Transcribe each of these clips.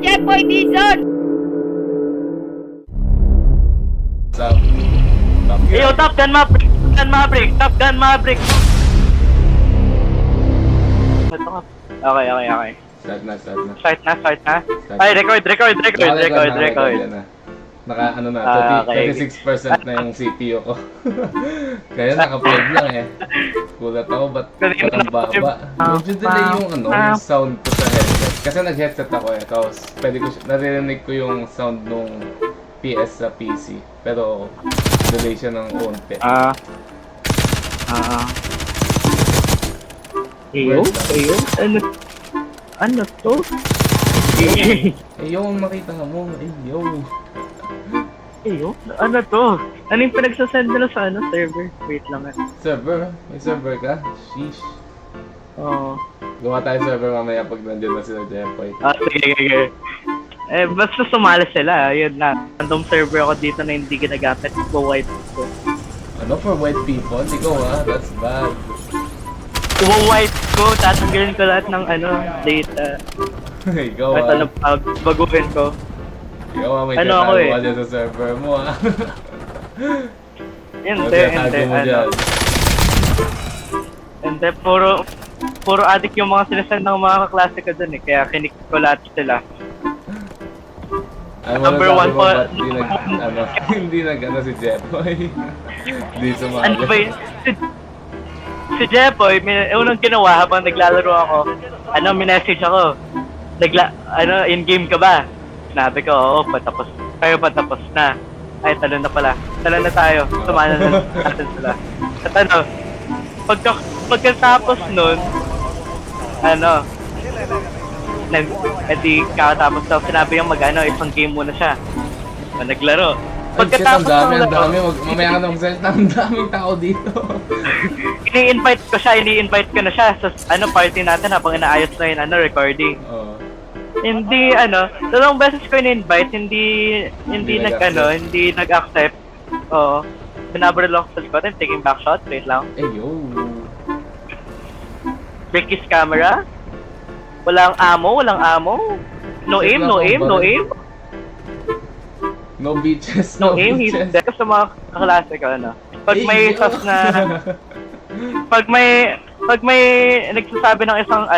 Jeffoy Dizon! Top Gun. Yo, Top Gun Maverick! Top Gun Maverick! Top Gun Maverick! Okay. Start na. Start na. Ay, record. Naka ano na, Okay. 36% na yung CPU ko. Kaya naka-plug lang eh. Kulat ako, ba't ang baba? Medyo delay yung sound ko sa headset. Kasi nag-headset ako eh, tapos naririnig ko yung sound nung PS sa PC. Pero delay siya ng onte. Eyo? Ano to? Yung makita mo, Eyo? Ano to? Ano yung pinagsasend nila sa server? Wait lang Server? May server ka? Sheesh. Oo. Gawa tayo server mamaya pag nandiyan na sila Jeffoy. Sige. Basta sumali sila, yun lang. Random server ako dito na hindi ginagamit ko white ko. Ano for white people? Ikaw that's bad. White ko, tatanggalin ko lahat ng data. Ikaw At baguhin ko. Ikaw may Ano ako tinatago ka dyan sa server mo Hindi. Hindi, puro addict yung mga sinasend ng mga kaklase ko dun eh. Kaya kinik ko lahat sila. Number one po. Hindi si Jeffoy. Hindi sumali. Ano ba yun? Si Jeffoy, unang ginawa habang naglalaro ako, minessage ako. In-game ka ba? Sinabi ko, oo, patapos. Kayo patapos na. Ay, talo na pala. Talo na tayo. Sumana na natin sila. At pagkatapos nun, kakatapos daw, sinabi yung isang game muna siya. Naglaro. Pagkatapos ang dami. Mamaya ka na magsalita, ang daming tao dito. Ini-invite ko na siya sa party natin habang inaayos na yung recording. Oo. Hindi dalawang beses ko in-invite, hindi nag-accept. Oo. Binabaril ako sa likod, I'm taking back shot, wait lang. Yo. Break his camera. Walang ammo. No aim. No beaches. No aim, he's dead sa mga kaklase ko, Pag may sas na... Pag may nagsasabi ng isang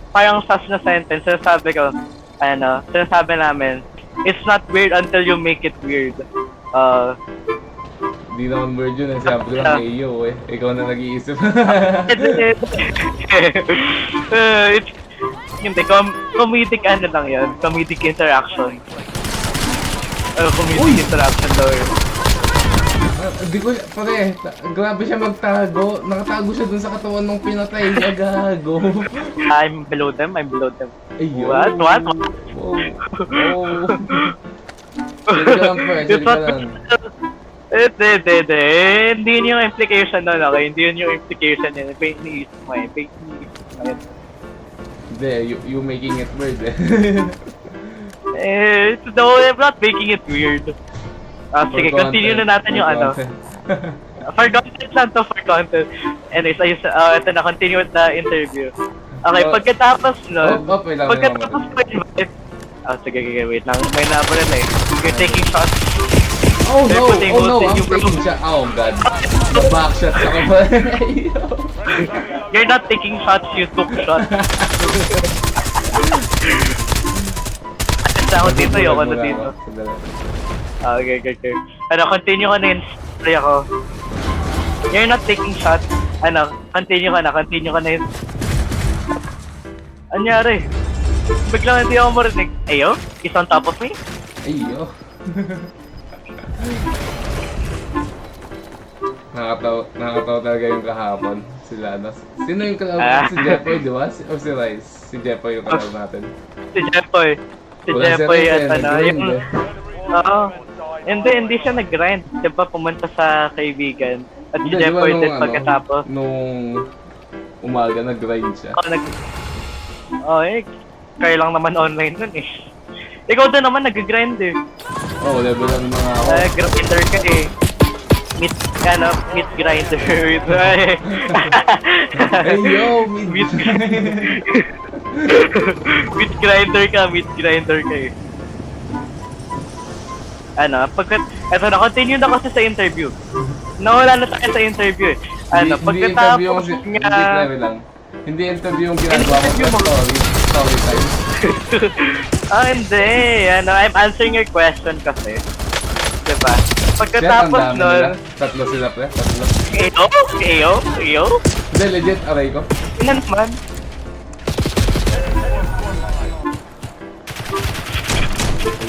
parang sas na sentence, sinasabi namin, it's not weird until you make it weird. Di naman weird yun, sabi ko lang iyo eh. Ikaw na nag-iisip. Hindi, comedic lang yun. Comedic interaction. Comedic interaction daw yun. Hindi ko, grabe siya magtago. Nakatago siya dun sa katawan nung pinatay niya, gago. I'm below them. Ayun. What? Wow. Chill ka lang. Hindi yun yung implication nun, okay? Hindi yun yung implication yun. Fake news mo eh. Hindi, you making it weird eh. No, I'm not making it weird. Sige, continue na natin yung For content lang to, for content. Anyways, ito na, continue with the interview. Okay, pagkatapos nun, pagkatapos ko invite... sige, wait lang. May nabaran eh. You're taking shots. Oh no, I'm taking shot. Oh god. Back shots ako ba? You're not taking shots, you took shots. Ako dito, yoko na dito. Okay. Continue ka na yun. Play ako. You're not taking shots. Continue ka na yun. Anyari? Biglang hindi ako marinig. Ayo? He's on top of me? Ayo. Nakakatawa talaga yung kahapon. Sila Sino yung kalaban? Si Jeffoy, di ba? O si Rice? Si Jeffoy yung kalaban natin. Si Jeffoy at yung... Oo. Hindi siya nag-grind. Diba pumunta sa kaibigan. At si Jeffoy din pagkatapos. Nung umaga nag-grind siya. Kaya lang naman online nun eh. Ikaw din naman nag-grind eh. Level lang mga ako. Grinder ka eh. Meat grinder. Hey yo, meat grinder. Meat grinder ka eh. Ano, eto na, continue na kasi sa interview. Nawala na tayo sa interview eh. Ano, Hindi interview pagkatapos hindi niya... klaro lang. Hindi interview yung ginagawa Interview mo mo. sa story time. Hindi. Ano, I'm answering your question kasi. Diba? Kaya Pagkatapos tandaan nila. nun... Tatlo sila pre, tatlo. Ayo? Hindi, legit, aray ko. Ina naman.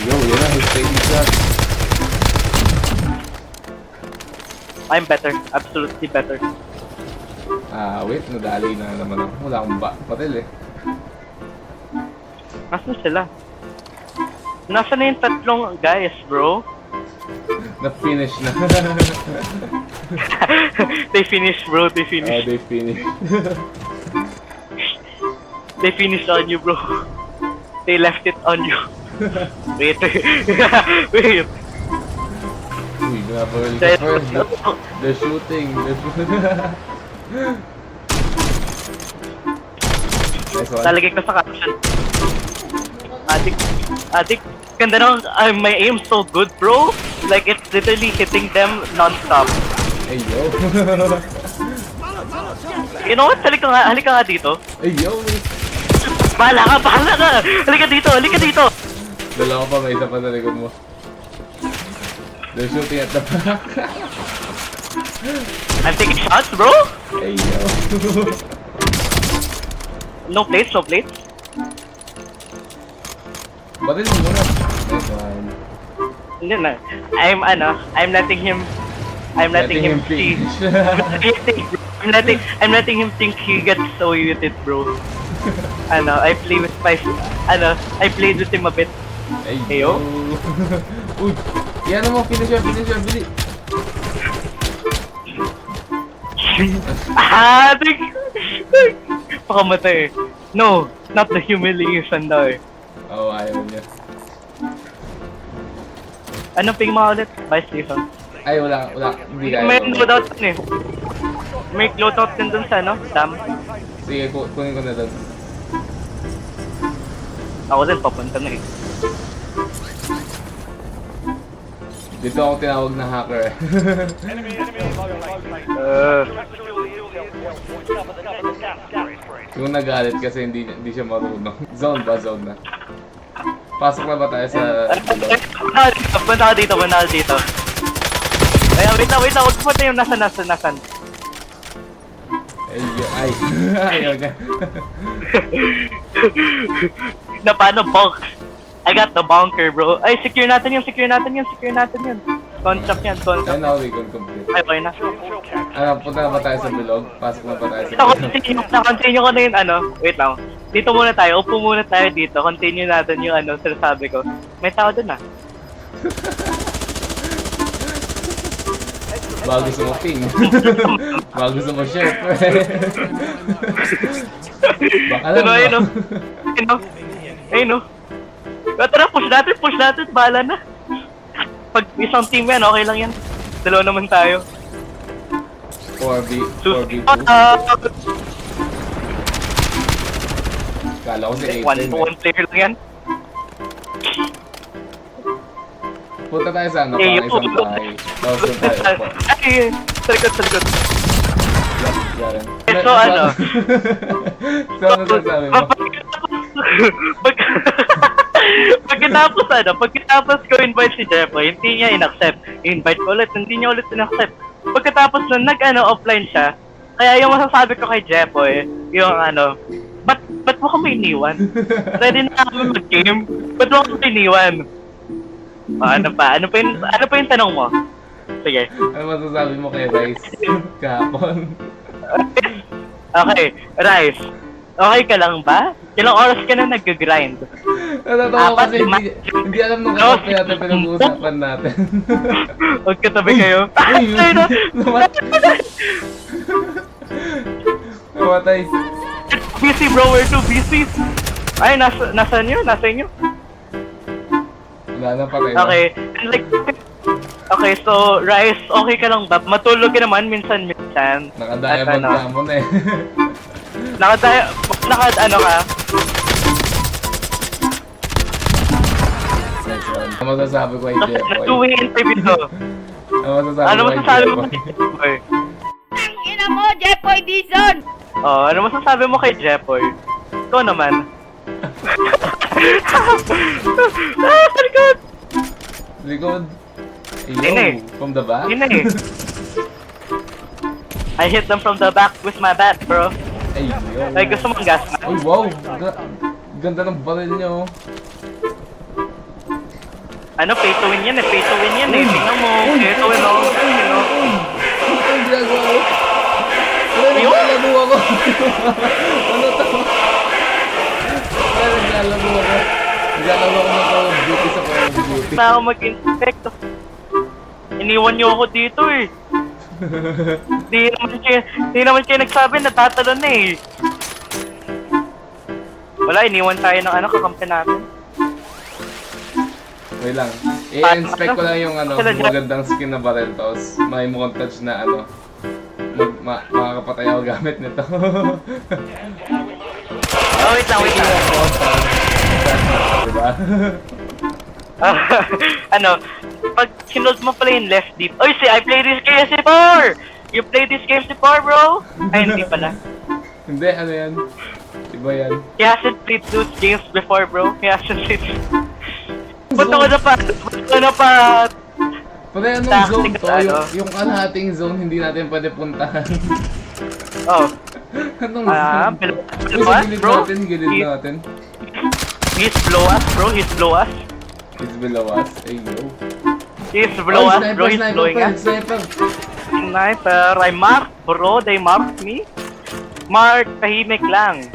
Yo, yun na, he's taking shot. I'm better. Absolutely better. Wait, nadali na naman ako. Wala akong batil eh. Nasaan sila? Nasaan na yung tatlong guys, bro? Na-finish na. They finished, bro. They Oh, finished. they finished. They finished on you, bro. They left it on you. Wait. Wait. Uy, nabaril ka first. They're shooting. Nice one. Talagay ko sa caption. Adik. Ganda nung, my aim's so good, bro. Like, it's literally hitting them non-stop. Hey, yo. You know what? Halika nga dito. Hey, yo. Bahala ka! Halika dito! Dalawa pa, may isa pa sa likod mo. They're shooting at the back. I'm taking shots, bro! Hey, yo. No plates. Batil mo muna. Nice one. Hindi na. I'm letting him see. finish. I'm letting him think he gets away with it, bro. I play with spice. I played with him a bit. Hey, Heyo? Uy, yan mo, finish yan, bili. Pakamatay eh. No, not the humiliation daw eh. Oo, ayaw niya. Anong ping mo ulit? Vice Lison. Ay, wala, hindi kaya. May loadout din eh. May loadout din dun sa dam. Sige, kunin ko na doon. Ako din, papunta na eh. Dito ako tinawag na hacker eh. Yung nagalit kasi hindi siya marunong. Zone na. Pasok na ba tayo sa... Punta ka dito. Ay, wait lang, huwag punta yung nasan. Ay, ayaw niya. Na paano bonk? I got the bunker, bro. Ay, secure natin yun. Contract yan. Ayun na, we can complete. Ay, okay na. Punta na ba tayo sa bilog? Pasok na ba tayo sa bilog? Na-continue ko na yun, wait lang. Dito muna tayo, upo muna tayo dito. Continue natin yung sinasabi ko. May tao dun ah. Bago gusto mo ping. Bago gusto mo share. Baka lang, no? Ayun o. Tara, push natin, bahala na. Pag isang team yan, okay lang yan. Dalawa naman tayo. 4v2. Kala ko si April. One player lang yan. Punta tayo sa pang isang bahay. Tapos doon tayo po. Ay, sa likod. Yan. So, So, ano sasabi mo? Pagkatapos ko invite si Jeffrey, hindi niya in-accept. Invite ko ulit, hindi niya ulit in-accept. Pagkatapos nun, offline siya. Kaya yung masasabi ko kay Jeffrey, yung ba't mo kami iniwan? Ready na kami mag-game, ba't mo kami iniwan? Ano pa yung tanong mo? Sige. Ano masasabi mo kay Rice kahapon? Okay, Rice. Okay ka lang ba? Ilang oras ka na nag-grind? Natatawa kasi hindi alam nung kakape natin pinag-uusapan natin. Huwag katabi kayo. Uy! Namatay. Busy bro, we're too busy. Ay, nasa inyo? Wala na, patay na. Okay, okay, so Rice, okay ka lang ba? Matulog ka naman minsan. Nakadiamond ka mo na eh. Naka ka? yun. Ang masasabi ko kay Kasi Jepoy. nag-2-way interview to. Ang masasabi Ano ko kay masasabi mo Jepoy. kay Jepoy? Ang ina mo, Jepoy Dizon! Oh, ano masasabi mo kay Jepoy? Ikaw naman. Ah, talikod! Likod. Yun eh. Yo, from the back? Yun eh. I hit them from the back with my bat, bro. Ay, yo. Ay, gusto mong gas man? Uy, wow! Ganda ng baril niyo. Ano, pay to win yan eh. Pay to win yan eh. Tingnan mo. Pay to win ako. Ano? Ano ang ginagawa ko? Ano Yun? naglalaro ako? Ano to? Ano naglalaro ako? Naglalaro ako ng Call of Duty sa Call of Duty. Na ako mag-inspect. Iniwan niyo ako dito eh. Di naman kayo nagsabi, natatalo na eh. Wala, iniwan tayo ng ano, kakampi natin. Wait lang. I-inspect ko lang yung magandang skin na barrel tapos may montage na makakapatay ako gamit nito. Oh, wait lang. Diba? Ano, pag sinold mo pala yung left deep. Oy, I play this game si Par! You play this game si Par, bro? Ay, hindi pala. Hindi, ano yan? Iba yan. He hasn't played those games before, bro. He hasn't played. Punta ko na pa! Punta ko na pa! Pare, anong Tactic zone to? ano? Yung kalahating zone hindi natin pwede puntahan. Oh. Anong zone? Uy, sa gilid bro. natin, gilid natin. He's below us, bro. He's below us. It's below us. Ay, yo. He's below us, bro. He's Sniper, blowing us. sniper. Sniper. I marked, bro. They marked me. Mark, tahimik lang.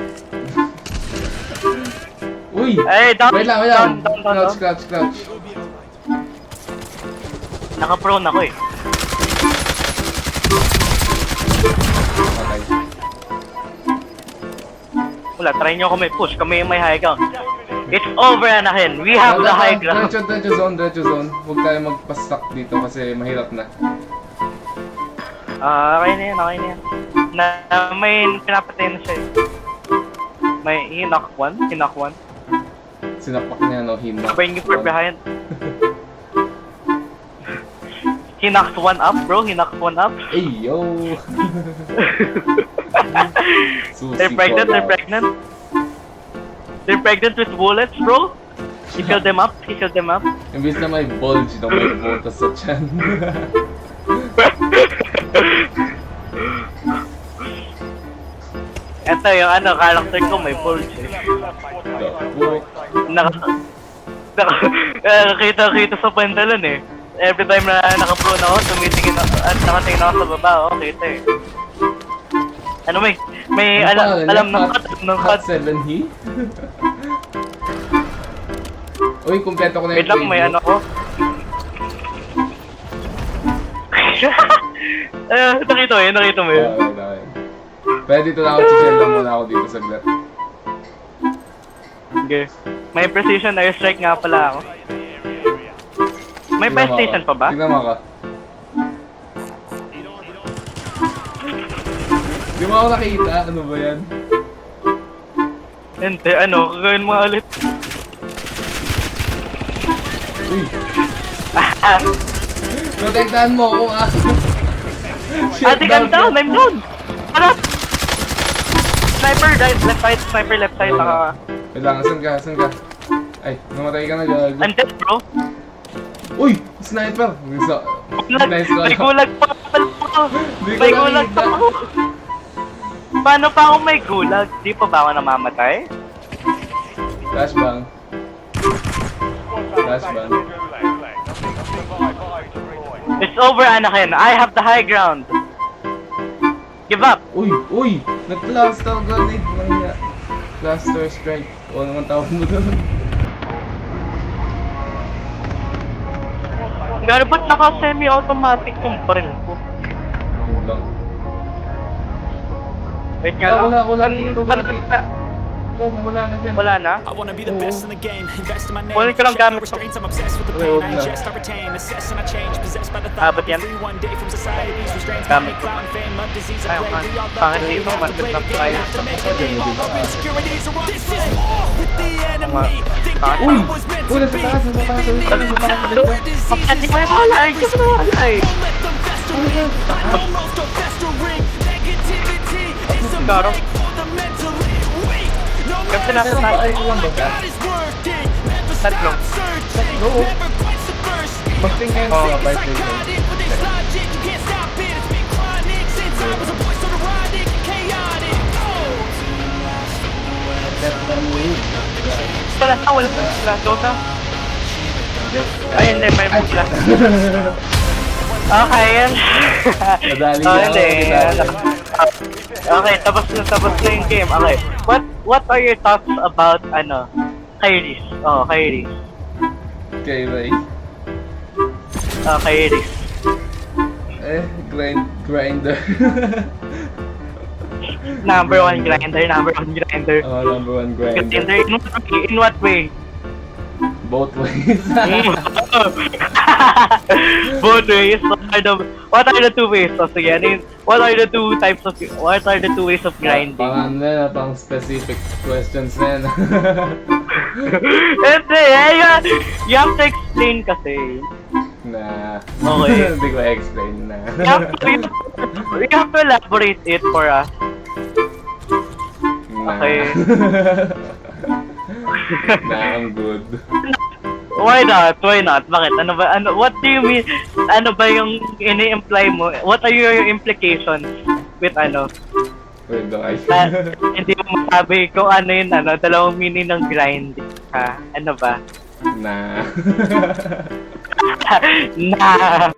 Uy! Ay, down, Wait lang. down. Crouch. Naka-prone ako eh. Okay. Wala, try nyo ako may push. Kami yung may high ground. It's over, Anakin. We have the high ground. Diretso zone. Huwag tayo magpa-stuck dito kasi mahirap na. Okay na yan. May pinapatay na siya eh. May knock one. Sinapak niya, no? Hina. Bring you for behind. He knocked one up, bro. Ay, yo! Susi They're pregnant. ko, They're pregnant with bullets, bro. He killed them up. Imbis na may bulge, no? May botas sa tiyan. Ito yung character ko may bulge eh. Nakakita sa pantalon eh. Every time na naka-prone ako, tumitingin ako at nakatingin ako sa baba, kita eh. Ano may alam ng cut. 7 he? Uy, kumpleto ko na Wait lang, may preview. ko. Nakita mo yun. Okay. Pwede dito na ako, chill lang muna ako dito sa glat. Okay. May precision airstrike nga pala ako. May fire station pa ba? Tignan mo ako. Di mo ako nakita? Ano ba yan? Hindi, gagawin mo ulit. Uy! Protektahan mo ako ah! Ate, I'm down! Ano? Sniper, left side, naka... Wait lang, saan ka? Ay, namatay ka na, gago. I'm dead, bro. Uy! Sniper! Nice call. May gulag pa pala ako. Di ko May gulag nakita. pa ako. Paano pa ako may gulag? Di pa ba ako namamatay? Flashbang. It's over, Anakin. I have the high ground. Give up. Uy! Nag-cluster grenade lang niya. Cluster strike. O naman tawag mo doon. Gano'n ba't naka-semi-automatic yung baril ko? Lang. Wait nga lang. Wala na dyan. Wala na? I wanna be the best in the game, invest in my name. Kunin ko lang Share no gamit ko. restraints, I'm obsessed with the Okay, pain. wag I na. ingest, I retain, assess and I change, possessed by the thought Ba't I'll be yan? free one day from society's restraints. Gamit Money, ko. clout, and fame, love, disease, Ayaw and ka. plague. We all love Pangit the game, dito, have to mantis play na the game, tayo. have to make a name. All of insecurities are on display. With the enemy, Uy! Uy, nasa taas, nasa taas. Hindi mo yung malay! Hindi mo yung malay! Garo. Kasi nasa tayo. Ay, lang ba ka? Tatlo. Oo. Mag-tingin ko nga, bye, please. Wala na, wala na. Dota. Ay, hindi, may bugla. Okay, yan. Madali Oh, yan, hindi. madali. Okay, tapos na yung game. Okay. What are your thoughts about, Kairis? Oh, Kairis. Okay, Ray. Oh, Kairis. Grinder. Number one grinder. Oh, number one grinder. In what way? Both ways. Both ways. What are the two ways? So, sige, what are the two ways of grinding? Pang ano na, pang specific questions na yan. Hindi, you have to explain kasi. Nah. Okay. Hindi ko explain na. You have to elaborate it for us. Nah. Okay. Nah, I'm good. Why not? Bakit? What do you mean? Ano ba yung ini-imply mo? What are your implications with Wait, guys. hindi mo masabi kung ano yun, dalawang meaning ng grind. Ha? Ano ba? Nah. Na!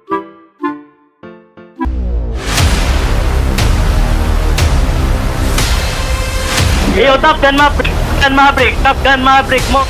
Yo, Top Gun Maverick! Top Gun Maverick mo!